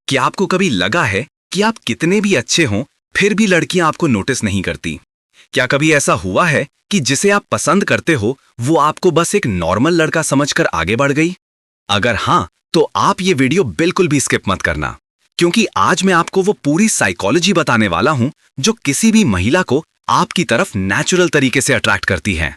क्या आपको कभी लगा है कि आप कितने भी अच्छे हों फिर भी लड़कियां आपको नोटिस नहीं करती? क्या कभी ऐसा हुआ है कि जिसे आप पसंद करते हो वो आपको बस एक नॉर्मल लड़का समझकर आगे बढ़ गई? अगर हाँ, तो आप ये वीडियो बिल्कुल भी स्किप मत करना, क्योंकि आज मैं आपको वो पूरी साइकोलॉजी बताने वाला हूं जो किसी भी महिला को आपकी तरफ नेचुरल तरीके से अट्रैक्ट करती है।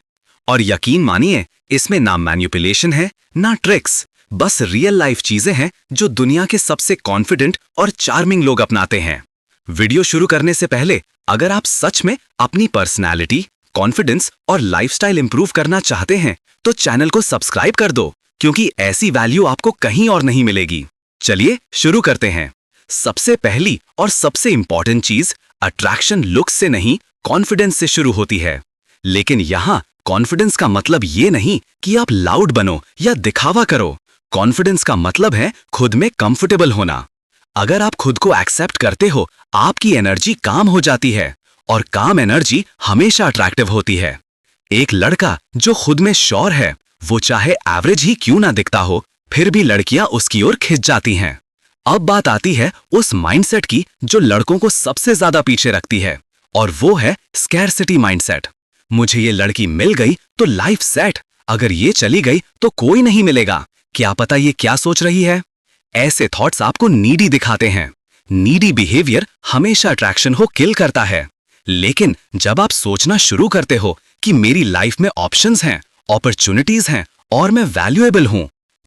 और यकीन मानिए, इसमें ना मैनिपुलेशन है ना ट्रिक्स, बस रियल लाइफ चीजें हैं जो दुनिया के सबसे कॉन्फिडेंट और चार्मिंग लोग अपनाते हैं। वीडियो शुरू करने से पहले अगर आप सच में अपनी पर्सनैलिटी, कॉन्फिडेंस और लाइफस्टाइल इंप्रूव करना चाहते हैं तो चैनल को सब्सक्राइब कर दो, क्योंकि ऐसी वैल्यू आपको कहीं और नहीं मिलेगी। चलिए शुरू करते हैं। सबसे पहली और सबसे इंपॉर्टेंट चीज, अट्रैक्शन लुक्स से नहीं कॉन्फिडेंस से शुरू होती है। लेकिन यहाँ कॉन्फिडेंस का मतलब ये नहीं कि आप लाउड बनो या दिखावा करो। कॉन्फिडेंस का मतलब है खुद में कंफर्टेबल होना। अगर आप खुद को एक्सेप्ट करते हो, आपकी एनर्जी काम हो जाती है, और काम एनर्जी हमेशा अट्रैक्टिव होती है। एक लड़का जो खुद में श्योर है, वो चाहे एवरेज ही क्यों ना दिखता हो, फिर भी लड़कियां उसकी ओर खिंच जाती हैं। अब बात आती है उस माइंडसेट की जो लड़कों को सबसे ज्यादा पीछे रखती है, और वो है स्कैरसिटी माइंडसेट। मुझे ये लड़की मिल गई तो लाइफ सेट, अगर ये चली गई तो कोई नहीं मिलेगा। क्या पता ये क्या सोच रही है? ऐसे थॉट्स आपको नीडी दिखाते हैं। नीडी बिहेवियर हमेशा अट्रैक्शन को किल करता है। लेकिन जब आप सोचना शुरू करते हो कि मेरी लाइफ में ऑप्शंस हैं, अपॉर्चुनिटीज हैं और मैं वैल्यूएबल हूं,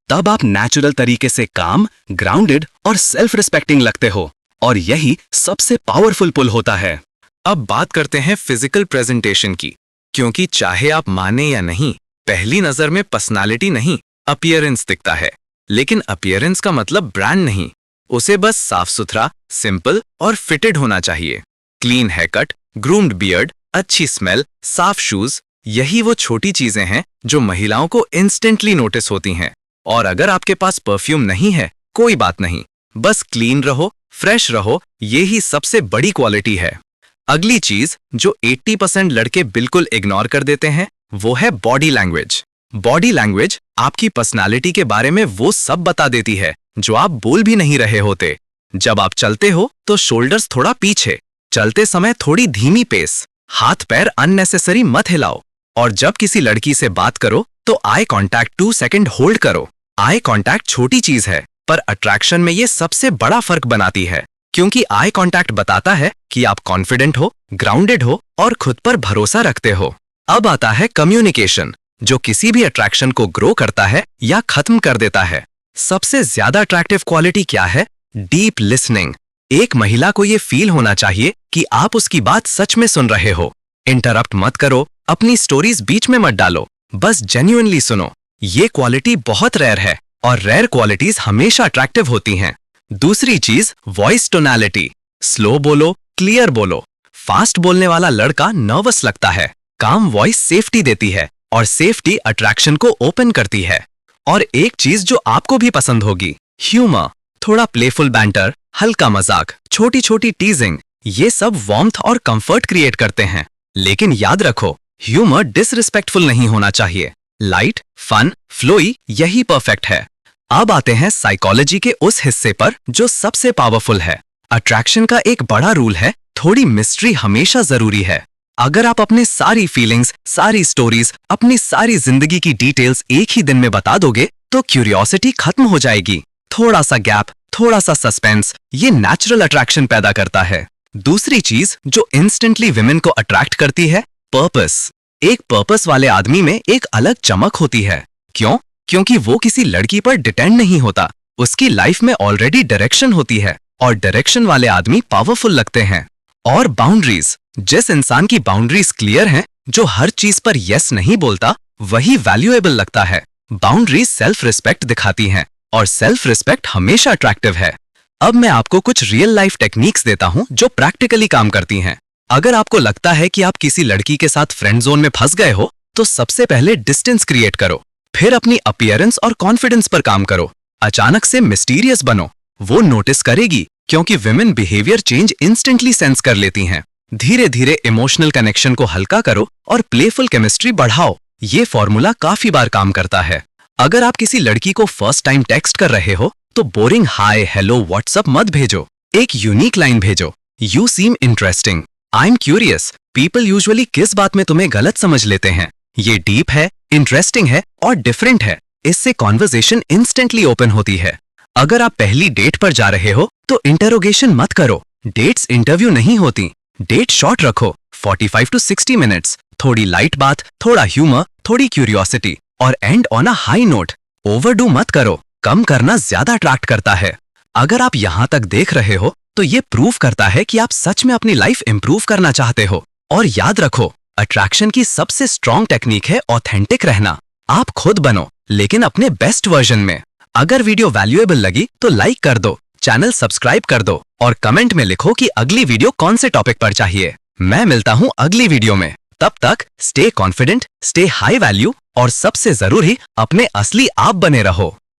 तब आप नेचुरल तरीके से काम, ग्राउंडेड और सेल्फ रिस्पेक्टिंग लगते हो, और यही सबसे पावरफुल पुल होता है। अब बात करते हैं फिजिकल प्रेजेंटेशन की, क्योंकि चाहे आप माने या नहीं, पहली नजर में पर्सनालिटी नहीं, अपीयरेंस दिखता है। लेकिन अपीयरेंस का मतलब ब्रांड नहीं, उसे बस साफ सुथरा, सिंपल और फिटेड होना चाहिए। क्लीन हेयरकट, ग्रूम्ड बियर्ड, अच्छी स्मेल, साफ शूज, यही वो छोटी चीजें हैं जो महिलाओं को इंस्टेंटली नोटिस होती हैं। और अगर आपके पास परफ्यूम नहीं है, कोई बात नहीं, बस क्लीन रहो, फ्रेश रहो, यही सबसे बड़ी क्वालिटी है। अगली चीज जो 80% लड़के बिल्कुल इग्नोर कर देते हैं, वो है बॉडी लैंग्वेज। बॉडी लैंग्वेज आपकी पर्सनालिटी के बारे में वो सब बता देती है जो आप बोल भी नहीं रहे होते। जब आप चलते हो तो शोल्डर्स थोड़ा पीछे, चलते समय थोड़ी धीमी पेस, हाथ पैर अननेसेसरी मत हिलाओ, और जब किसी लड़की से बात करो तो आई कांटेक्ट 2 सेकंड होल्ड करो। आई कांटेक्ट छोटी चीज है, पर अट्रैक्शन में ये सबसे बड़ा फर्क बनाती है, क्योंकि आई कांटेक्ट बताता है कि आप कॉन्फिडेंट हो, ग्राउंडेड हो और खुद पर भरोसा रखते हो। अब आता है कम्युनिकेशन, जो किसी भी अट्रैक्शन को ग्रो करता है या खत्म कर देता है। सबसे ज्यादा अट्रैक्टिव क्वालिटी क्या है? Deep listening. एक महिला को ये फील होना चाहिए कि आप उसकी बात सच में सुन रहे हो। इंटरप्ट मत करो, अपनी स्टोरीज बीच में मत डालो, बस जेन्युइनली सुनो। ये क्वालिटी बहुत रेयर है, और रेयर क्वालिटीज हमेशा अट्रैक्टिव होती हैं। दूसरी चीज, वॉइस टोनैलिटी। स्लो बोलो, क्लियर बोलो। फास्ट बोलने वाला लड़का नर्वस लगता है, काम वॉइस सेफ्टी देती है, और सेफ्टी अट्रैक्शन को ओपन करती है। और एक चीज जो आपको भी पसंद होगी, ह्यूमर। थोड़ा प्लेफुल बैंटर, हल्का मजाक, छोटी छोटी टीजिंग, ये सब वार्मथ और कंफर्ट क्रिएट करते हैं। लेकिन याद रखो, ह्यूमर डिसरिस्पेक्टफुल नहीं होना चाहिए। लाइट, फन, फ्लोई, यही परफेक्ट है। अब आते हैं साइकोलॉजी के उस हिस्से पर जो सबसे पावरफुल है। अट्रैक्शन का एक बड़ा रूल है, थोड़ी मिस्ट्री हमेशा जरूरी है। अगर आप अपने सारी फीलिंग्स, सारी स्टोरीज, अपनी सारी जिंदगी की डिटेल्स एक ही दिन में बता दोगे तो क्यूरियोसिटी खत्म हो जाएगी। थोड़ा सा गैप, थोड़ा सा सस्पेंस, ये नेचुरल अट्रैक्शन पैदा करता है। दूसरी चीज जो इंस्टेंटली विमेन को अट्रैक्ट करती है, पर्पस। एक पर्पस वाले आदमी में एक अलग चमक होती है। क्यों? क्योंकि वो किसी लड़की पर डिपेंड नहीं होता, उसकी लाइफ में ऑलरेडी डायरेक्शन होती है, और डायरेक्शन वाले आदमी पावरफुल लगते हैं। और बाउंड्रीज, जिस इंसान की बाउंड्रीज क्लियर हैं, जो हर चीज पर यस नहीं बोलता, वही वैल्यूएबल लगता है। बाउंड्रीज सेल्फ रिस्पेक्ट दिखाती हैं, और सेल्फ रिस्पेक्ट हमेशा अट्रैक्टिव है। अब मैं आपको कुछ रियल लाइफ टेक्निक्स देता हूं जो प्रैक्टिकली काम करती हैं। अगर आपको लगता है कि आप किसी लड़की के साथ फ्रेंड जोन में फंस गए हो, तो सबसे पहले डिस्टेंस क्रिएट करो, फिर अपनी अपीयरेंस और कॉन्फिडेंस पर काम करो। अचानक से मिस्टीरियस बनो, वो नोटिस करेगी, क्योंकि women behaviour change instantly sense कर लेती हैं। धीरे धीरे इमोशनल कनेक्शन को हल्का करो और प्लेफुल केमिस्ट्री बढ़ाओ। ये फॉर्मूला काफी बार काम करता है। अगर आप किसी लड़की को फर्स्ट टाइम टेक्स्ट कर रहे हो तो बोरिंग हाय हेलो व्हाट्सअप मत भेजो, एक यूनिक लाइन भेजो। You seem interesting, I am curious. People usually किस बात में तुम्हें गलत समझ लेते हैं? ये डीप है, इंटरेस्टिंग है और डिफरेंट है। इससे कॉन्वर्सेशन इंस्टेंटली ओपन होती है। अगर आप पहली डेट पर जा रहे हो तो इंटरोगेशन मत करो। डेट्स इंटरव्यू नहीं होती। डेट शॉर्ट रखो, 45 to 60 मिनट्स। थोड़ी लाइट बात, थोड़ा ह्यूमर, थोड़ी क्यूरियोसिटी और and on a high note. Overdo मत करो, कम करना ज्यादा अट्रैक्ट करता है। अगर आप यहाँ तक देख रहे हो तो ये प्रूव करता है कि आप सच में अपनी लाइफ इंप्रूव करना चाहते हो। और याद रखो, अट्रैक्शन की सबसे स्ट्रॉन्ग टेक्निक है ऑथेंटिक रहना। आप खुद बनो, लेकिन अपने बेस्ट वर्जन में। अगर वीडियो वैल्यूएबल लगी तो लाइक कर दो, चैनल सब्सक्राइब कर दो और कमेंट में लिखो कि अगली वीडियो कौन से टॉपिक पर चाहिए। मैं मिलता हूँ अगली वीडियो में। तब तक stay confident, stay high value और सबसे जरूरी अपने असली आप बने रहो।